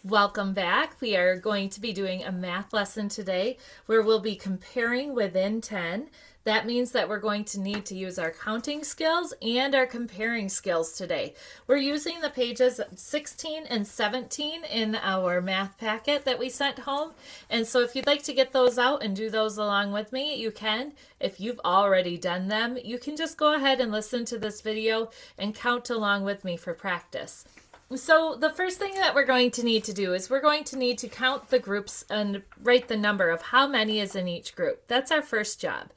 Welcome back. We are going to be doing a math lesson today where we'll be comparing within 10. That means that we're going to need to use our counting skills and our comparing skills today. We're using the pages 16 and 17 in our math packet that we sent home. And so if you'd like to get those out and do those along with me, you can. If you've already done them, you can just go ahead and listen to this video and count along with me for practice. So the first thing that we're going to need to do is we're going to need to count the groups and write the number of how many is in each group. That's our first job.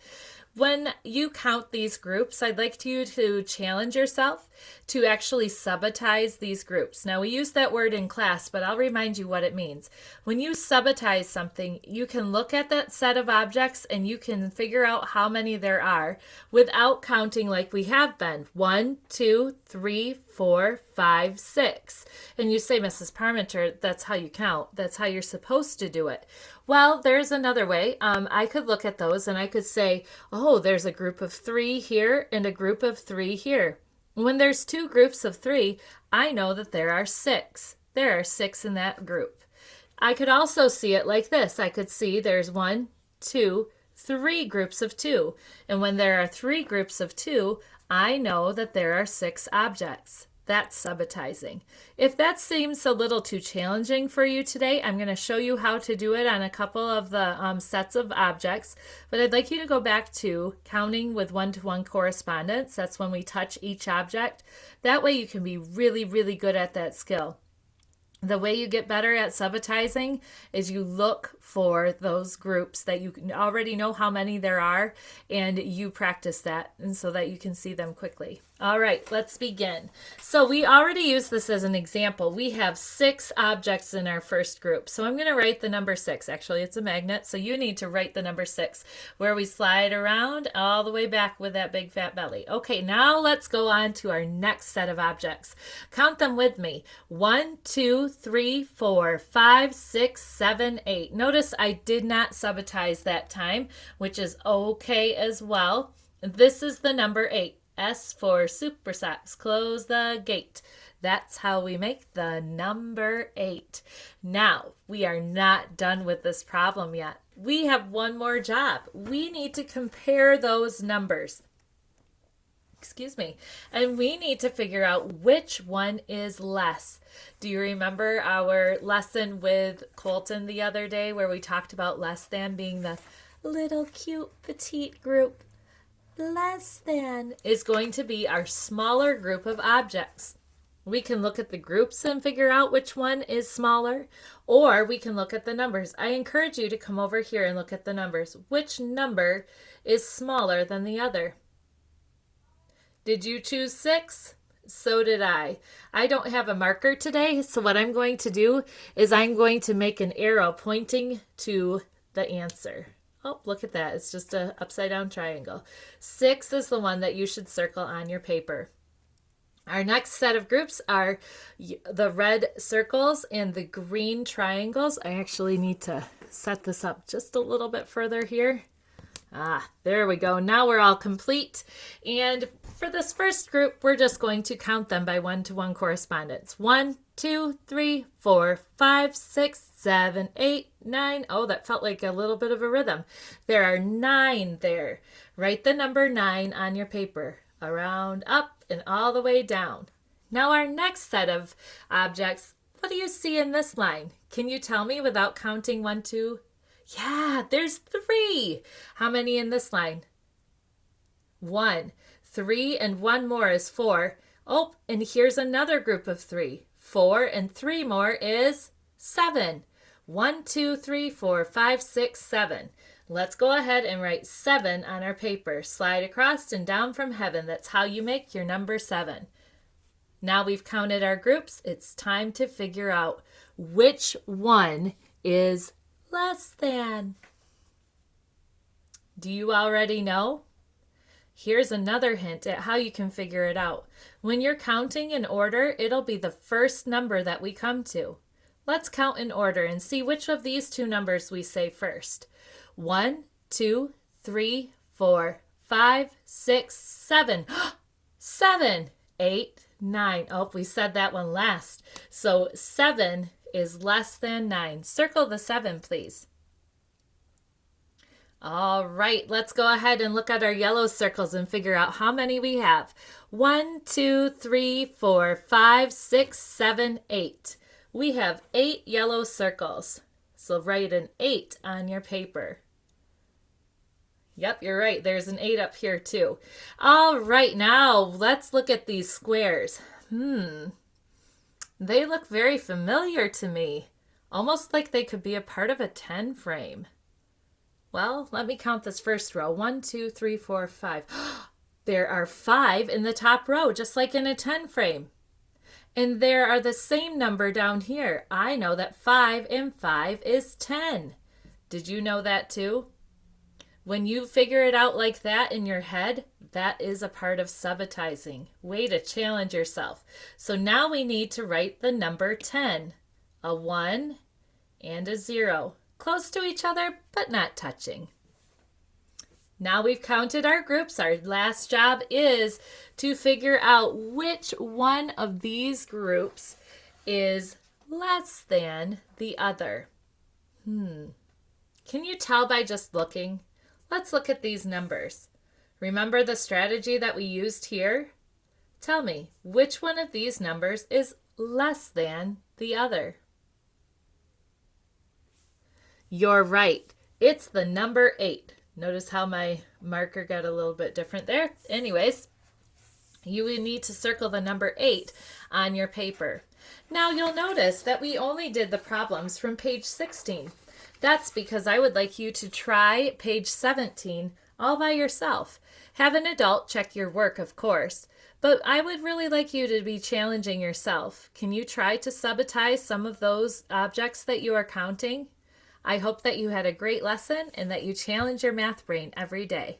When you count these groups, I'd like you to challenge yourself to actually subitize these groups. Now, we use that word in class, but I'll remind you what it means. When you subitize something, you can look at that set of objects and you can figure out how many there are without counting like we have been. 1, 2, 3, 4, 5, 6. And you say, Mrs. Parmenter, that's how you count. That's how you're supposed to do it. Well, there's another way. I could look at those and I could say, oh, there's a group of 3 here and a group of 3 here. When there's 2 groups of 3, I know that there are 6. There are 6 in that group. I could also see it like this. I could see there's 1, 2, 3 groups of 2. And when there are 3 groups of 2, I know that there are 6 objects. That's subitizing. If that seems a little too challenging for you today, I'm going to show you how to do it on a couple of the sets of objects. But I'd like you to go back to counting with one-to-one correspondence. That's when we touch each object. That way you can be really, really good at that skill. The way you get better at subitizing is you look for those groups that you already know how many there are, and you practice that and so that you can see them quickly. All right, let's begin. So we already used this as an example. We have 6 objects in our first group. So I'm going to write the number 6. Actually, it's a magnet, so you need to write the number 6 where we slide around all the way back with that big fat belly. Okay, now let's go on to our next set of objects. Count them with me. 1, 2, 3, 4, 5, 6, 7, 8. Notice I did not subitize that time, which is okay as well. This is the number 8. S for Super Socks, close the gate. That's how we make the number 8. Now, we are not done with this problem yet. We have one more job. We need to compare those numbers. And we need to figure out which one is less. Do you remember our lesson with Colton the other day where we talked about less than being the little cute petite group? Less than is going to be our smaller group of objects. We can look at the groups and figure out which one is smaller, or we can look at the numbers. I encourage you to come over here and look at the numbers. Which number is smaller than the other? Did you choose 6? So did I. I don't have a marker today, so what I'm going to do is I'm going to make an arrow pointing to the answer. Oh, look at that. It's just an upside down triangle. 6 is the one that you should circle on your paper. Our next set of groups are the red circles and the green triangles. I actually need to set this up just a little bit further here. There we go. Now we're all complete. And for this first group, we're just going to count them by one-to-one correspondence. 1, 2, 3, 4, 5, 6, 7, 8, 9. Oh, that felt like a little bit of a rhythm. There are 9 there. Write the number 9 on your paper. Around, up, and all the way down. Now our next set of objects, what do you see in this line? Can you tell me without counting 1, 2? Yeah, there's 3. How many in this line? 1. 3 and 1 more is 4. Oh, and here's another group of 3. 4 and 3 more is 7. 1, 2, 3, 4, 5, 6, 7. Let's go ahead and write 7 on our paper. Slide across and down from heaven. That's how you make your number 7. Now we've counted our groups. It's time to figure out which one is less than. Do you already know? Here's another hint at how you can figure it out. When you're counting in order, it'll be the first number that we come to. Let's count in order and see which of these 2 numbers we say first. 1, 2, 3, 4, 5, 6, 7. 7, 8, 9. Oh, we said that one last. So 7 is less than 9. Circle the 7, please. All right, let's go ahead and look at our yellow circles and figure out how many we have. 1, 2, 3, 4, 5, 6, 7, 8. We have 8 yellow circles. So write an 8 on your paper. Yep, you're right. There's an 8 up here too. All right, now let's look at these squares. They look very familiar to me. Almost like they could be a part of a 10 frame. Well, let me count this first row. 1, 2, 3, 4, 5. There are 5 in the top row, just like in a 10 frame. And there are the same number down here. I know that 5 and 5 is 10. Did you know that too? When you figure it out like that in your head, that is a part of subitizing. Way to challenge yourself. So now we need to write the number 10. A 1 and a 0. Close to each other, but not touching. Now we've counted our groups. Our last job is to figure out which one of these groups is less than the other. Can you tell by just looking? Let's look at these numbers. Remember the strategy that we used here? Tell me, which one of these numbers is less than the other? You're right. It's the number 8. Notice how my marker got a little bit different there. Anyways, you would need to circle the number 8 on your paper. Now you'll notice that we only did the problems from page 16. That's because I would like you to try page 17 all by yourself. Have an adult check your work, of course, but I would really like you to be challenging yourself. Can you try to subitize some of those objects that you are counting? I hope that you had a great lesson and that you challenge your math brain every day.